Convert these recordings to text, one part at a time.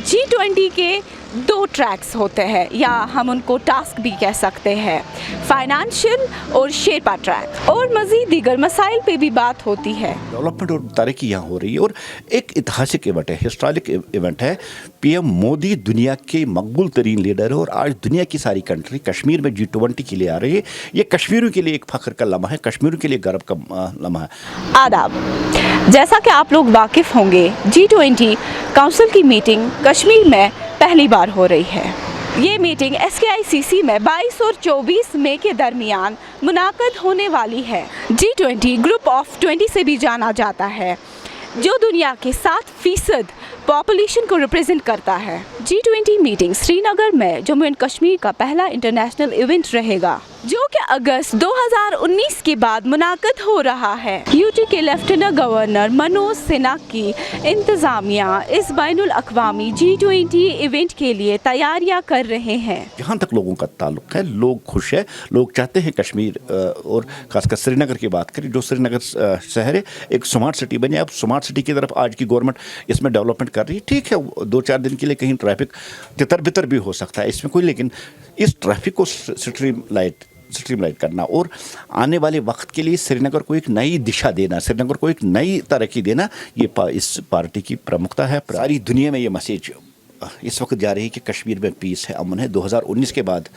G20 के दो tracks होते हैं, या हम उनको टास्क भी कह सकते हैं, फाइनेंशियल और शेरपा ट्रैक, और मज़ीद दीगर मसाइल पे भी बात होती है। डेवलपमेंट और तरक्की यहाँ हो रही है और एक ऐतिहासिक इवेंट है, हिस्टोरिक इवेंट है। पीएम मोदी दुनिया के मकबूल तरीन लीडर है और आज दुनिया की सारी कंट्री कश्मीर में G20 के लिए आ रही है। ये कश्मीरियों के लिए एक फ़ख्र का लम्हा है, कश्मीरियों के लिए गर्व का लम्हा है। आदाब, जैसा कि आप लोग वाकिफ़ होंगे, G20 काउंसिल की मीटिंग कश्मीर में पहली बार हो रही है। ये मीटिंग SKICC में 22 और 24 मई के दरमियान मुनाक़द होने वाली है। G20 ग्रुप ऑफ 20 से भी जाना जाता है, जो दुनिया के 7% पॉपुलेशन को रिप्रेजेंट करता है। G20 मीटिंग श्रीनगर में जम्मू एंड कश्मीर का पहला इंटरनेशनल इवेंट रहेगा, जो कि अगस्त 2019 के बाद मुनाक़द हो रहा है। यूटी के लेफ्टिनेंट गवर्नर मनोज सिन्हा की इंतज़ामिया इस बैनुल अक़वामी G20 इवेंट के लिए तैयारियां कर रहे हैं। जहाँ तक लोगों का ताल्लुक है, लोग खुश है, लोग चाहते हैं कश्मीर और खासकर श्रीनगर की बात करें, जो श्रीनगर शहर है एक स्मार्ट सिटी बने। अब स्मार्ट सिटी की तरफ आज की गवर्नमेंट इसमें डेवलपमेंट कर रही है। ठीक है, 2-4 दिन के लिए कहीं ट्रैफिक तितर बितर भी हो सकता है इसमें कोई, लेकिन इस ट्रैफिक को स्ट्रीमलाइट करना और आने वाले वक्त के लिए श्रीनगर को एक नई दिशा देना, श्रीनगर को एक नई तरक्की देना, ये इस पार्टी की प्रमुखता है। सारी दुनिया में ये मैसेज इस वक्त जा रही है कि कश्मीर में पीस है, अमन है। 2019 के बाद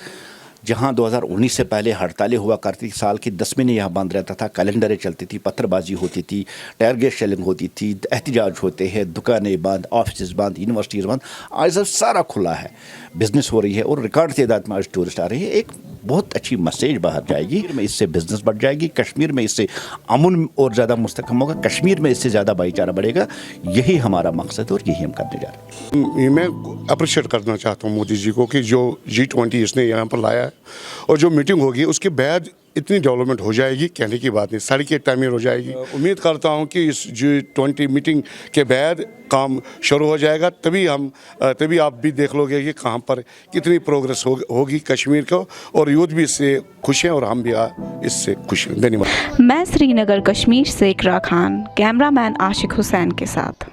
जहाँ 2019 से पहले हड़तालें हुआ करती, साल के 10 महीने यहाँ बंद रहता था, कैलेंडरें चलती थी, पत्थरबाजी होती थी, टायर गैस शेलिंग होती थी, एहतजाज होते हैं, दुकानें बंद, ऑफिस बंद, यूनिवर्सिटीज़ बंद। आज सब सारा खुला है, बिजनेस हो रही है और रिकॉर्ड तादाद में आज टूरिस्ट आ रहे हैं। एक बहुत अच्छी मैसेज बाहर जाएगी, इससे बिजनेस बढ़ जाएगी, कश्मीर में इससे अमन और ज़्यादा मुस्तकम होगा, कश्मीर में इससे ज़्यादा भाईचारा बढ़ेगा। यही हमारा मकसद है और यही हम करने जा रहे हैं। मैं अप्रिशिएट करना चाहता हूँ मोदी जी को कि जो G20 इसने यहाँ पर लाया है और जो मीटिंग होगी उसके बाद इतनी डेवलपमेंट हो जाएगी, कहने की बात नहीं, सड़कें तामीर हो जाएगी। उम्मीद करता हूँ कि इस G20 मीटिंग के बाद काम शुरू हो जाएगा, तभी आप भी देख लोगे कि कहाँ पर कितनी प्रोग्रेस होगी कश्मीर को, और यूथ भी इससे खुश हैं और हम भी इससे खुश हैं। धन्यवाद। मैं श्रीनगर कश्मीर से इकरा खान, कैमरामैन आशिक हुसैन के साथ।